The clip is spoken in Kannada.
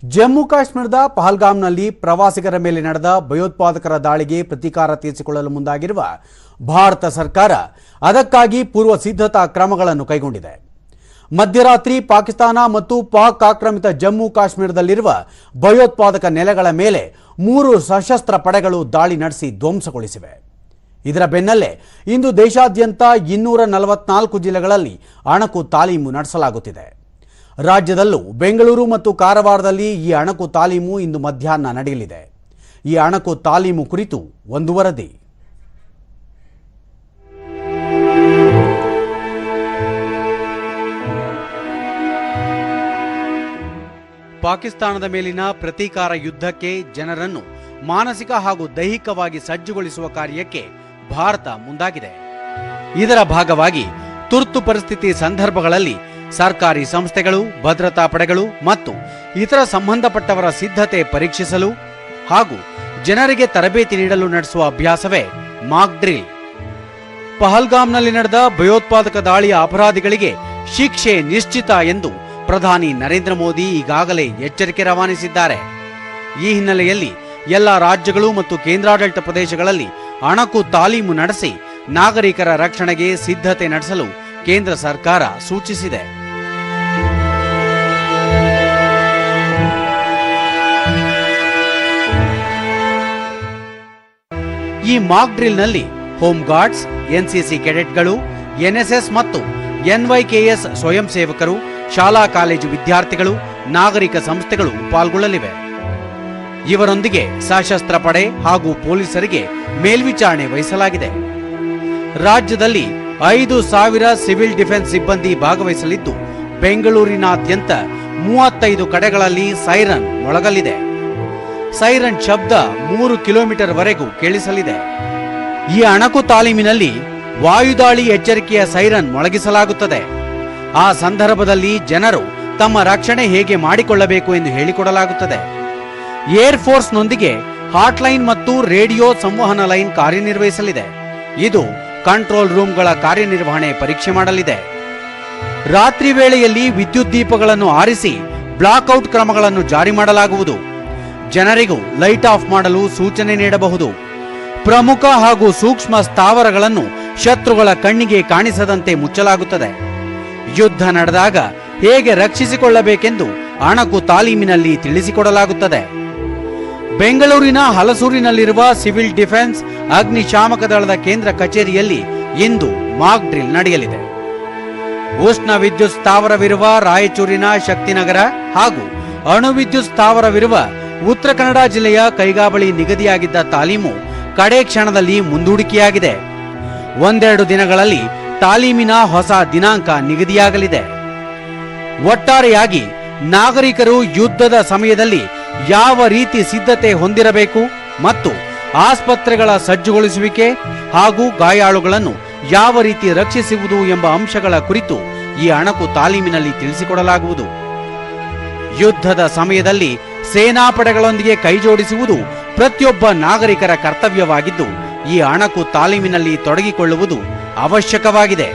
ಜಮ್ಮು ಕಾಶ್ಮೀರದ ಪಹಲ್ಗಾಮ್ನಲ್ಲಿ ಪ್ರವಾಸಿಗರ ಮೇಲೆ ನಡೆದ ಭಯೋತ್ಪಾದಕರ ದಾಳಿಗೆ ಪ್ರತೀಕಾರ ತೀರಿಸಿಕೊಳ್ಳಲು ಮುಂದಾಗಿರುವ ಭಾರತ ಸರ್ಕಾರ ಅದಕ್ಕಾಗಿ ಪೂರ್ವ ಸಿದ್ಧತಾ ಕ್ರಮಗಳನ್ನು ಕೈಗೊಂಡಿದೆ. ಮಧ್ಯರಾತ್ರಿ ಪಾಕಿಸ್ತಾನ ಮತ್ತು ಪಾಕ್ ಆಕ್ರಮಿತ ಜಮ್ಮು ಕಾಶ್ಮೀರದಲ್ಲಿರುವ ಭಯೋತ್ಪಾದಕ ನೆಲೆಗಳ ಮೇಲೆ 3 ಸಶಸ್ತ್ರ ಪಡೆಗಳು ದಾಳಿ ನಡೆಸಿ ಧ್ವಂಸಗೊಳಿಸಿವೆ. ಇದರ ಬೆನ್ನಲ್ಲೇ ಇಂದು ದೇಶಾದ್ಯಂತ 244 ಜಿಲ್ಲೆಗಳಲ್ಲಿ ಅಣಕು ತಾಲೀಮು ನಡೆಸಲಾಗುತ್ತಿದೆ. ರಾಜ್ಯದಲ್ಲೂ ಬೆಂಗಳೂರು ಮತ್ತು ಕಾರವಾರದಲ್ಲಿ ಈ ಅಣಕು ತಾಲೀಮು ಇಂದು ಮಧ್ಯಾಹ್ನ ನಡೆಯಲಿದೆ. ಈ ಅಣಕು ತಾಲೀಮು ಕುರಿತು ಒಂದು ವರದಿ. ಪಾಕಿಸ್ತಾನದ ಮೇಲಿನ ಪ್ರತೀಕಾರ ಯುದ್ಧಕ್ಕೆ ಜನರನ್ನು ಮಾನಸಿಕ ಹಾಗೂ ದೈಹಿಕವಾಗಿ ಸಜ್ಜುಗೊಳಿಸುವ ಕಾರ್ಯಕ್ಕೆ ಭಾರತ ಮುಂದಾಗಿದೆ. ಇದರ ಭಾಗವಾಗಿ ತುರ್ತು ಪರಿಸ್ಥಿತಿ ಸಂದರ್ಭಗಳಲ್ಲಿ ಸರ್ಕಾರಿ ಸಂಸ್ಥೆಗಳು, ಭದ್ರತಾ ಪಡೆಗಳು ಮತ್ತು ಇತರ ಸಂಬಂಧಪಟ್ಟವರ ಸಿದ್ಧತೆ ಪರೀಕ್ಷಿಸಲು ಹಾಗೂ ಜನರಿಗೆ ತರಬೇತಿ ನೀಡಲು ನಡೆಸುವ ಅಭ್ಯಾಸವೇ ಮಾಕ್ ಡ್ರಿಲ್. ಪಹಲ್ಗಾಮ್ನಲ್ಲಿ ನಡೆದ ಭಯೋತ್ಪಾದಕ ದಾಳಿಯ ಅಪರಾಧಿಗಳಿಗೆ ಶಿಕ್ಷೆ ನಿಶ್ಚಿತ ಎಂದು ಪ್ರಧಾನಿ ನರೇಂದ್ರ ಮೋದಿ ಈಗಾಗಲೇ ಎಚ್ಚರಿಕೆ ರವಾನಿಸಿದ್ದಾರೆ. ಈ ಹಿನ್ನೆಲೆಯಲ್ಲಿ ಎಲ್ಲ ರಾಜ್ಯಗಳು ಮತ್ತು ಕೇಂದ್ರಾಡಳಿತ ಪ್ರದೇಶಗಳಲ್ಲಿ ಅಣಕು ತಾಲೀಮು ನಡೆಸಿ ನಾಗರಿಕರ ರಕ್ಷಣೆಗೆ ಸಿದ್ಧತೆ ನಡೆಸಲು ಕೇಂದ್ರ ಸರ್ಕಾರ ಸೂಚಿಸಿದೆ. ಈ ಮಾಕ್ ಡ್ರಿಲ್ನಲ್ಲಿ ಹೋಮ್ ಗಾರ್ಡ್ಸ್, ಎನ್ಸಿಸಿ ಕೆಡೆಟ್ಗಳು, ಎನ್ಎಸ್ಎಸ್ ಮತ್ತು ಎನ್ವೈಕೆಎಸ್ ಸ್ವಯಂ ಸೇವಕರು, ಶಾಲಾ ಕಾಲೇಜು ವಿದ್ಯಾರ್ಥಿಗಳು, ನಾಗರಿಕ ಸಂಸ್ಥೆಗಳು ಪಾಲ್ಗೊಳ್ಳಲಿವೆ. ಇವರೊಂದಿಗೆ ಸಶಸ್ತ್ರ ಪಡೆ ಹಾಗೂ ಪೊಲೀಸರಿಗೆ ಮೇಲ್ವಿಚಾರಣೆ ವಹಿಸಲಾಗಿದೆ. ರಾಜ್ಯದಲ್ಲಿ 5,000 ಸಿವಿಲ್ ಡಿಫೆನ್ಸ್ ಸಿಬ್ಬಂದಿ ಭಾಗವಹಿಸಲಿದ್ದು, ಬೆಂಗಳೂರಿನಾದ್ಯಂತ 35 ಕಡೆಗಳಲ್ಲಿ ಸೈರನ್ ಮೊಳಗಲಿದೆ. ಸೈರನ್ ಶಬ್ದ 3 ಕಿಲೋಮೀಟರ್ ವರೆಗೂ ಕೇಳಿಸಲಿದೆ. ಈ ಅಣಕು ತಾಲೀಮಿನಲ್ಲಿ ವಾಯುದಾಳಿ ಎಚ್ಚರಿಕೆಯ ಸೈರನ್ ಮೊಳಗಿಸಲಾಗುತ್ತದೆ. ಆ ಸಂದರ್ಭದಲ್ಲಿ ಜನರು ತಮ್ಮ ರಕ್ಷಣೆ ಹೇಗೆ ಮಾಡಿಕೊಳ್ಳಬೇಕು ಎಂದು ಹೇಳಿಕೊಡಲಾಗುತ್ತದೆ. ಏರ್ ಫೋರ್ಸ್ನೊಂದಿಗೆ ಹಾಟ್ಲೈನ್ ಮತ್ತು ರೇಡಿಯೋ ಸಂವಹನ ಲೈನ್ ಕಾರ್ಯನಿರ್ವಹಿಸಲಿದೆ. ಇದು ಕಂಟ್ರೋಲ್ ರೂಮ್ಗಳ ಕಾರ್ಯನಿರ್ವಹಣೆ ಪರೀಕ್ಷೆ ಮಾಡಲಿದೆ. ರಾತ್ರಿ ವೇಳೆಯಲ್ಲಿ ವಿದ್ಯುತ್ ದೀಪಗಳನ್ನು ಆರಿಸಿ ಬ್ಲಾಕ್ಔಟ್ ಕ್ರಮಗಳನ್ನು ಜಾರಿ ಮಾಡಲಾಗುವುದು. ಜನರಿಗೂ ಲೈಟ್ ಆಫ್ ಮಾಡಲು ಸೂಚನೆ ನೀಡಬಹುದು. ಪ್ರಮುಖ ಹಾಗೂ ಸೂಕ್ಷ್ಮ ಸ್ಥಾವರಗಳನ್ನು ಶತ್ರುಗಳ ಕಣ್ಣಿಗೆ ಕಾಣಿಸದಂತೆ ಮುಚ್ಚಲಾಗುತ್ತದೆ. ಯುದ್ಧ ನಡೆದಾಗ ಹೇಗೆ ರಕ್ಷಿಸಿಕೊಳ್ಳಬೇಕೆಂದು ಅಣಕು ತಾಲೀಮಿನಲ್ಲಿ ತಿಳಿಸಿಕೊಡಲಾಗುತ್ತದೆ. ಬೆಂಗಳೂರಿನ ಹಲಸೂರಿನಲ್ಲಿರುವ ಸಿವಿಲ್ ಡಿಫೆನ್ಸ್ ಅಗ್ನಿಶಾಮಕ ದಳದ ಕೇಂದ್ರ ಕಚೇರಿಯಲ್ಲಿ ಇಂದು ಮಾಕ್ ಡ್ರಿಲ್ ನಡೆಯಲಿದೆ. ಉಷ್ಣ ವಿದ್ಯುತ್ ಸ್ಥಾವರವಿರುವ ರಾಯಚೂರಿನ ಶಕ್ತಿನಗರ ಹಾಗೂ ಅಣು ವಿದ್ಯುತ್ ಸ್ಥಾವರವಿರುವ ಉತ್ತರ ಕನ್ನಡ ಜಿಲ್ಲೆಯ ಕೈಗಾಬಳಿ ನಿಗದಿಯಾಗಿದ್ದ ತಾಲೀಮು ಕಡೆ ಕ್ಷಣದಲ್ಲಿ ಮುಂದೂಡಿಕೆಯಾಗಿದೆ. 1-2 ದಿನಗಳಲ್ಲಿ ತಾಲೀಮಿನ ಹೊಸ ದಿನಾಂಕ ನಿಗದಿಯಾಗಲಿದೆ. ಒಟ್ಟಾರೆಯಾಗಿ ನಾಗರಿಕರು ಯುದ್ಧದ ಸಮಯದಲ್ಲಿ ಯಾವ ರೀತಿ ಸಿದ್ಧತೆ ಹೊಂದಿರಬೇಕು ಮತ್ತು ಆಸ್ಪತ್ರೆಗಳ ಸಜ್ಜುಗೊಳಿಸುವಿಕೆ ಹಾಗೂ ಗಾಯಾಳುಗಳನ್ನು ಯಾವ ರೀತಿ ರಕ್ಷಿಸುವುದು ಎಂಬ ಅಂಶಗಳ ಕುರಿತು ಈ ಅಣಕು ತಾಲೀಮಿನಲ್ಲಿ ತಿಳಿಸಿಕೊಡಲಾಗುವುದು. ಯುದ್ಧದ ಸಮಯದಲ್ಲಿ ಸೇನಾ ಪಡೆಗಳೊಂದಿಗೆ ಕೈಜೋಡಿಸುವುದು ಪ್ರತಿಯೊಬ್ಬ ನಾಗರಿಕರ ಕರ್ತವ್ಯವಾಗಿದ್ದು, ಈ ಅಣಕು ತಾಲೀಮಿನಲ್ಲಿ ತೊಡಗಿಕೊಳ್ಳುವುದು ಅವಶ್ಯಕವಾಗಿದೆ.